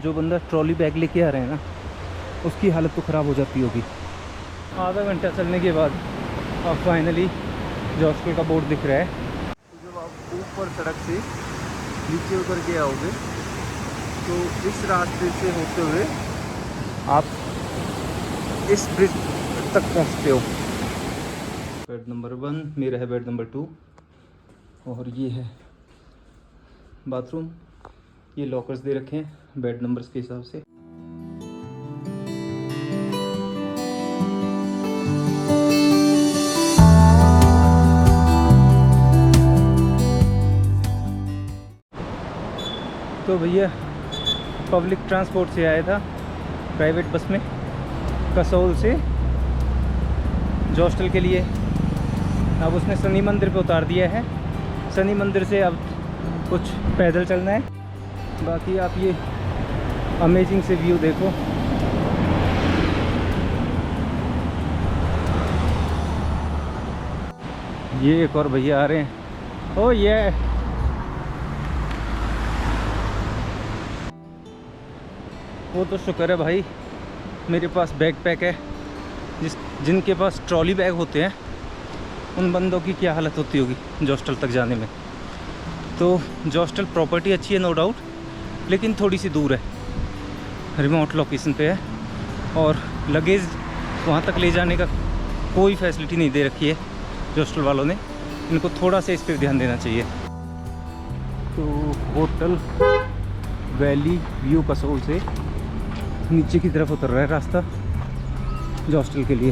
जो बंदा trolley bag लेके आ रहे हैं ना, उसकी हालत तो ख़राब हो जाती होगी। आधा घंटा चलने के बाद अब फाइनली हॉस्टल का बोर्ड दिख रहा है। तो जब आप ऊपर सड़क से नीचे उतर के आओगे तो इस रास्ते से होते हुए आप इस ब्रिज तक पहुंचते हो। बेड नंबर 1, मेरा है बेड नंबर 2 और ये है बाथरूम। ये लॉकर्स दे रखे हैं बेड नंबर्स के हिसाब से। तो भैया पब्लिक ट्रांसपोर्ट से आया था, प्राइवेट बस में, कसोल से हॉस्टल के लिए। अब उसने शनि मंदिर पे उतार दिया है। शनि मंदिर से अब कुछ पैदल चलना है। बाकी आप ये अमेजिंग से व्यू देखो। ये एक और भैया आ रहे हैं। ओ ये वो तो शुक्र है भाई मेरे पास बैकपैक है। जिनके पास ट्रॉली बैग होते हैं उन बंदों की क्या हालत होती होगी हॉस्टल तक जाने में। तो हॉस्टल प्रॉपर्टी अच्छी है नो डाउट, लेकिन थोड़ी सी दूर है, रिमोट लोकेशन पे है और लगेज वहाँ तक ले जाने का कोई फैसिलिटी नहीं दे रखी है हॉस्टल वालों ने। इनको थोड़ा सा इस पर ध्यान देना चाहिए। तो होटल वैली व्यू कसोल से नीचे की तरफ उतर रहा है रास्ता हॉस्टल के लिए।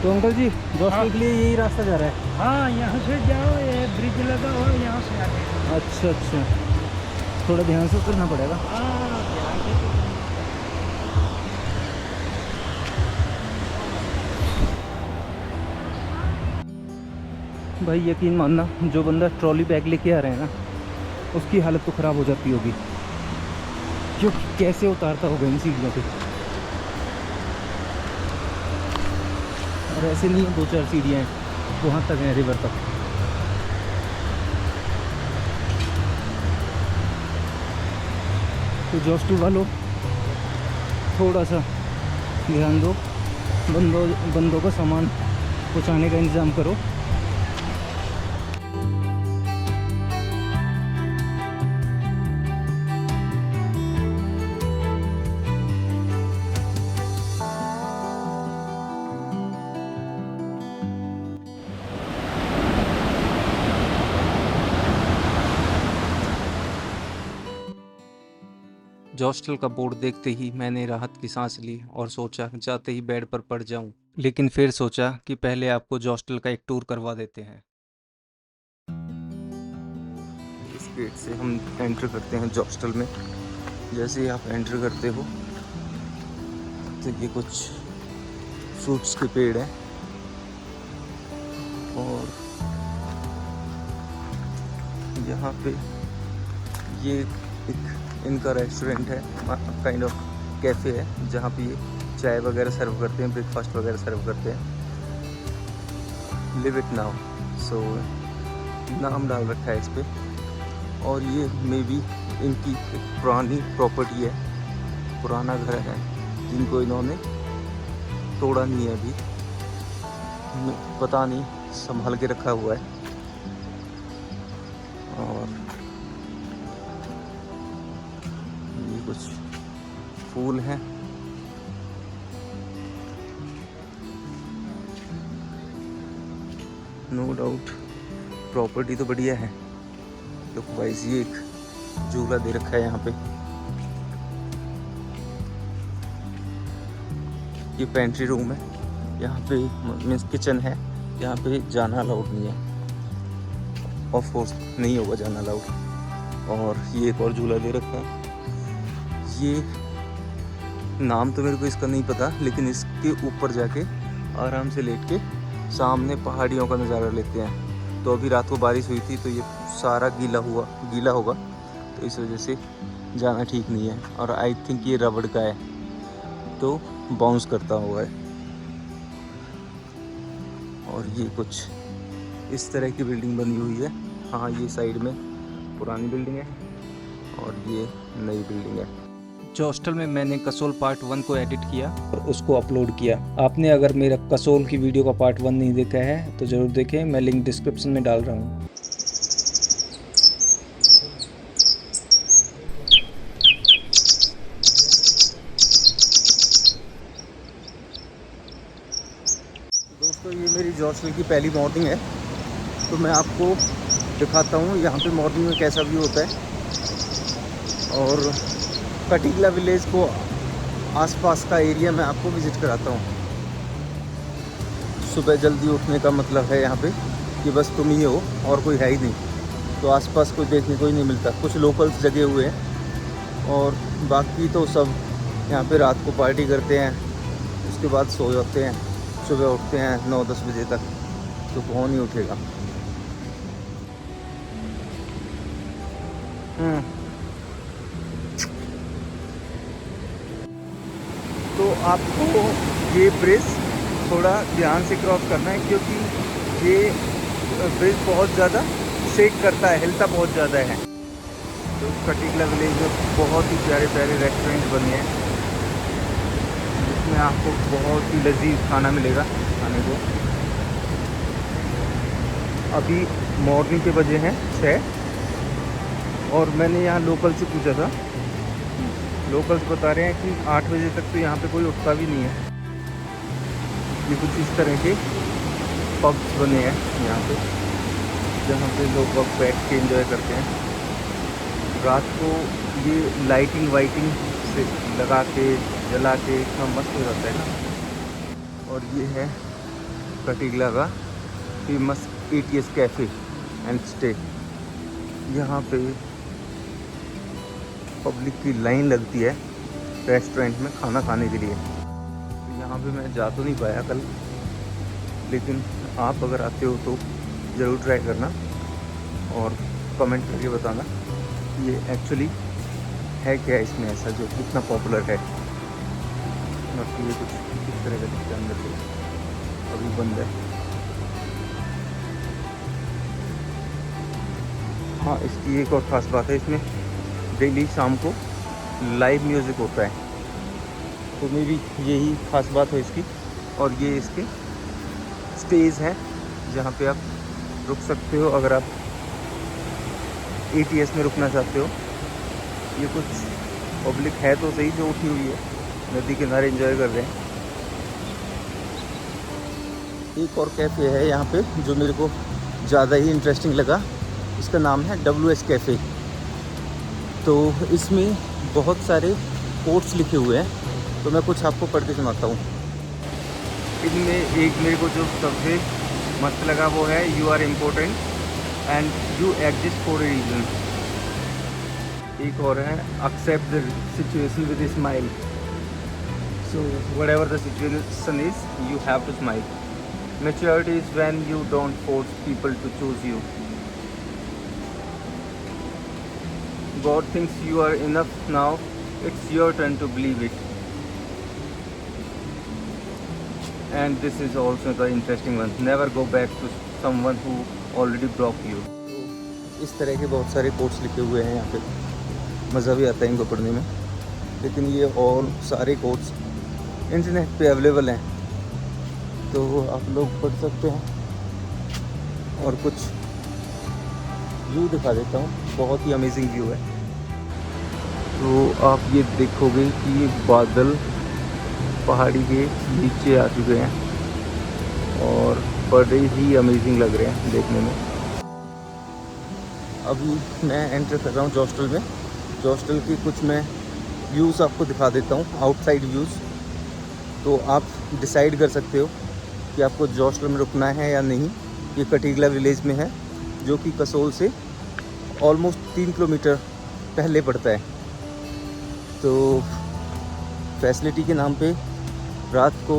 तो अंकल जी हॉस्टल के लिए यही रास्ता जा रहा है? हाँ, यहाँ से जाओ, ये ब्रिज लगा हुआ है, यहाँ से आगे। अच्छा अच्छा, थोड़ा ध्यान से उतरना पड़ेगा। हाँ, ध्यान से तो। भाई यकीन मानना, जो बंदा ट्रॉली बैग लेके आ रहे हैं ना, उसकी हालत तो ख़राब हो जाती होगी, क्योंकि कैसे उतारता होगा इन सीढ़ियों पे। और ऐसे नहीं है 2-4 सीढ़ियाँ हैं, वहाँ तक हैं, रिवर तक। तो हॉस्टल वालों थोड़ा सा ध्यान दो, बंदों का सामान पहुँचाने का इंतज़ाम करो। हॉस्टल का बोर्ड देखते ही मैंने राहत की सांस ली और सोचा जाते ही बेड पर पड़ जाऊं, लेकिन फिर सोचा कि पहले आपको हॉस्टल का एक टूर करवा देते हैं। इस गेट से हम एंटर करते हैं हॉस्टल में। जैसे ही आप एंटर करते हो तो ये कुछ फ्रूट्स के पेड़ हैं और यहाँ पे ये एक इनका रेस्टोरेंट है, काइंड ऑफ कैफ़े है, जहाँ पे ये चाय वगैरह सर्व करते हैं, ब्रेकफास्ट वगैरह सर्व करते हैं। लिव इट नाउ, सो नाम डाल रखा है इस पे। और ये मे बी इनकी एक पुरानी प्रॉपर्टी है, पुराना घर है जिनको इन्होंने तोड़ा नहीं है अभी, पता नहीं संभाल के रखा हुआ है। और कुछ फूल हैं, नो डाउट प्रॉपर्टी तो बढ़िया है। लुक वाइज ये एक झूला दे रखा है यहाँ पे। ये पेंट्री रूम है, यहाँ पे मीन्स किचन है, यहाँ पे जाना अलाउड नहीं है, ऑफ कोर्स नहीं होगा जाना अलाउड। और ये एक और झूला दे रखा है। ये नाम तो मेरे को इसका नहीं पता, लेकिन इसके ऊपर जाके आराम से लेट के सामने पहाड़ियों का नज़ारा लेते हैं। तो अभी रात को बारिश हुई थी तो ये सारा गीला होगा, तो इस वजह से जाना ठीक नहीं है। और आई थिंक ये रबड़ का है तो बाउंस करता हुआ है। और ये कुछ इस तरह की बिल्डिंग बनी हुई है। हाँ, ये साइड में पुरानी बिल्डिंग है और ये नई बिल्डिंग है। जॉस्टल में मैंने कसोल पार्ट 1 को एडिट किया और उसको अपलोड किया। आपने अगर मेरा कसोल की वीडियो का पार्ट 1 नहीं देखा है तो ज़रूर देखें, मैं लिंक डिस्क्रिप्शन में डाल रहा हूँ। दोस्तों, ये मेरी जॉस्टल की पहली मॉर्निंग है, तो मैं आपको दिखाता हूँ यहाँ पे मॉर्निंग में कैसा व्यू होता है और कटीगला विलेज को आसपास का एरिया मैं आपको विज़िट कराता हूँ। सुबह जल्दी उठने का मतलब है यहाँ पे कि बस तुम ही हो और कोई है ही नहीं, तो आसपास कोई देखने को ही नहीं मिलता। कुछ लोकल्स जगे हुए हैं और बाकी तो सब यहाँ पे रात को पार्टी करते हैं, उसके बाद सो जाते हैं, सुबह उठते हैं 9-10 बजे तक, तो कौन ही उठेगा। तो आपको ये ब्रिज थोड़ा ध्यान से क्रॉस करना है क्योंकि ये ब्रिज बहुत ज़्यादा शेक करता है, हिलता बहुत ज़्यादा है। तो कटीगला विलेज में बहुत ही प्यारे प्यारे रेस्टोरेंट बने हैं जिसमें आपको बहुत ही लजीज खाना मिलेगा खाने को। अभी मॉर्निंग के बजे हैं 6 और मैंने यहाँ लोकल से पूछा था, लोकल्स बता रहे हैं कि 8 बजे तक तो यहाँ पे कोई उठता भी नहीं है। ये कुछ इस तरह के पब्स बने हैं यहाँ पे जहाँ पे लोग वक्त बैठ के एंजॉय करते हैं। रात को ये लाइटिंग वाइटिंग से लगा के जला के इतना मस्त हो जाता है ना। और ये है कटीगला का famous ATS cafe and stay. यहाँ पे पब्लिक की लाइन लगती है रेस्टोरेंट में खाना खाने के लिए। यहाँ पे मैं जा तो नहीं पाया कल, लेकिन आप अगर आते हो तो ज़रूर ट्राई करना और कमेंट करके बताना ये एक्चुअली है क्या इसमें ऐसा जो इतना पॉपुलर है। बाकी ये कुछ इस तरह का दिखता है अंदर से, अभी बंद है। हाँ, इसकी एक और ख़ास बात है, इसमें डेली शाम को लाइव म्यूज़िक होता है, तो मे भी यही ख़ास बात है इसकी। और ये इसके स्टेज हैं जहाँ पे आप रुक सकते हो अगर आप ATS में रुकना चाहते हो। ये कुछ पब्लिक है तो सही जो उठी हुई है, नदी किनारे एंजॉय कर रहे हैं। एक और कैफ़े है यहाँ पे जो मेरे को ज़्यादा ही इंटरेस्टिंग लगा, इसका नाम है WS कैफ़े। तो इसमें बहुत सारे कोट्स लिखे हुए हैं, तो मैं कुछ आपको पढ़ के सुनाता हूँ। इनमें एक मेरे को जो सबसे मस्त लगा वो है you are important and you exist for a reason. एक और है accept the situation with a smile, so whatever the situation is you have to smile. Maturity is when you don't force people to choose you. God thinks you are enough now, it's your turn to believe it. And this is also the interesting one, never go back to someone who already broke you. तो इस तरह के बहुत सारे quotes लिखे हुए हैं यहाँ पे, मज़ा भी आता है इनको पढ़ने में। लेकिन ये और सारे कोट्स इंटरनेट पे अवेलेबल हैं, तो आप लोग पढ़ सकते हैं। और कुछ व्यू दिखा देता हूँ, बहुत ही अमेजिंग व्यू है। तो आप ये देखोगे कि ये बादल पहाड़ी के नीचे आ चुके हैं और बड़े ही अमेजिंग लग रहे हैं देखने में। अभी मैं एंटर कर रहा हूँ जॉस्टल में। जॉस्टल की कुछ मैं व्यूज़ आपको दिखा देता हूँ, आउटसाइड व्यूज़, तो आप डिसाइड कर सकते हो कि आपको जॉस्टल में रुकना है या नहीं। ये कटीगला विलेज में है जो कि कसोल से ऑलमोस्ट 3 किलोमीटर पहले पड़ता है। तो फैसिलिटी के नाम पे रात को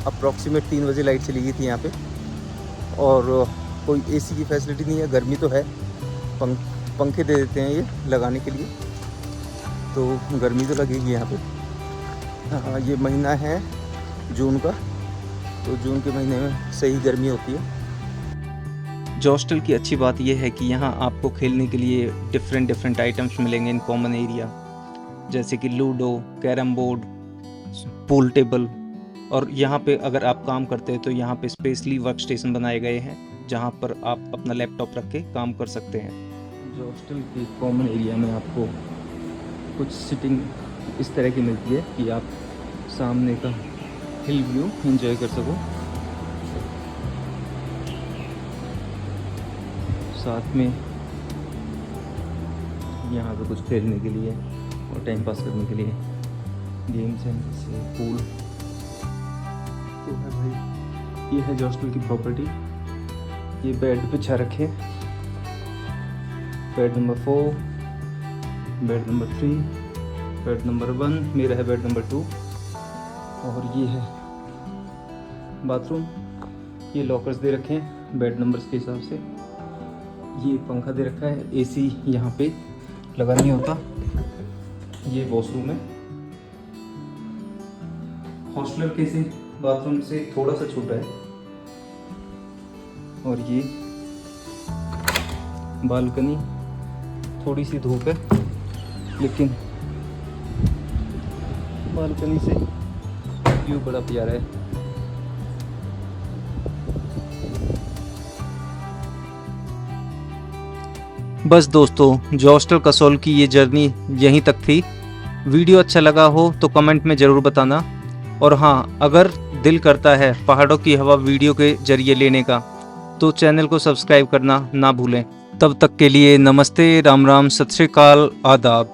अप्रॉक्सीमेट 3 बजे लाइट चली गई थी यहाँ पे, और कोई AC की फैसिलिटी नहीं है। गर्मी तो है, पंखे दे देते हैं ये लगाने के लिए, तो गर्मी तो लगेगी यहाँ पे। हाँ, ये महीना है जून का तो जून के महीने में सही गर्मी होती है। जॉस्टल की अच्छी बात यह है कि यहाँ आपको खेलने के लिए डिफरेंट आइटम्स मिलेंगे इन कॉमन एरिया, जैसे कि ludo, carrom board, pool table. और यहाँ पे अगर आप काम करते हैं तो यहाँ पे स्पेशली वर्क स्टेशन बनाए गए हैं जहाँ पर आप अपना लैपटॉप रख के काम कर सकते हैं। हॉस्टल के कॉमन एरिया में आपको कुछ सिटिंग इस तरह की मिलती है कि आप सामने का हिल व्यू एंजॉय कर सको, साथ में यहाँ पे कुछ खेलने के लिए और टाइम पास करने के लिए गेम्स हैं, जैसे पूल। तो है भाई, ये है हॉस्टल की प्रॉपर्टी। ये बेड बिछा रखे, bed number 4, bed number 3, bed number 1, मेरा है बेड नंबर 2। और ये है बाथरूम। ये लॉकर्स दे रखे हैं बेड नंबर्स के हिसाब से। ये पंखा दे रखा है, एसी यहाँ पे लगा नहीं होता। ये वॉशरूम है। हॉस्टलर के से बाथरूम से थोड़ा सा छोटा है। और ये बालकनी, थोड़ी सी धूप है लेकिन बालकनी से व्यू बड़ा प्यारा है। बस दोस्तों, जॉस्टल कसोल की ये जर्नी यहीं तक थी। वीडियो अच्छा लगा हो तो कमेंट में ज़रूर बताना। और हाँ, अगर दिल करता है पहाड़ों की हवा वीडियो के जरिए लेने का तो चैनल को सब्सक्राइब करना ना भूलें। तब तक के लिए नमस्ते, राम राम, सत श्री अकाल, आदाब।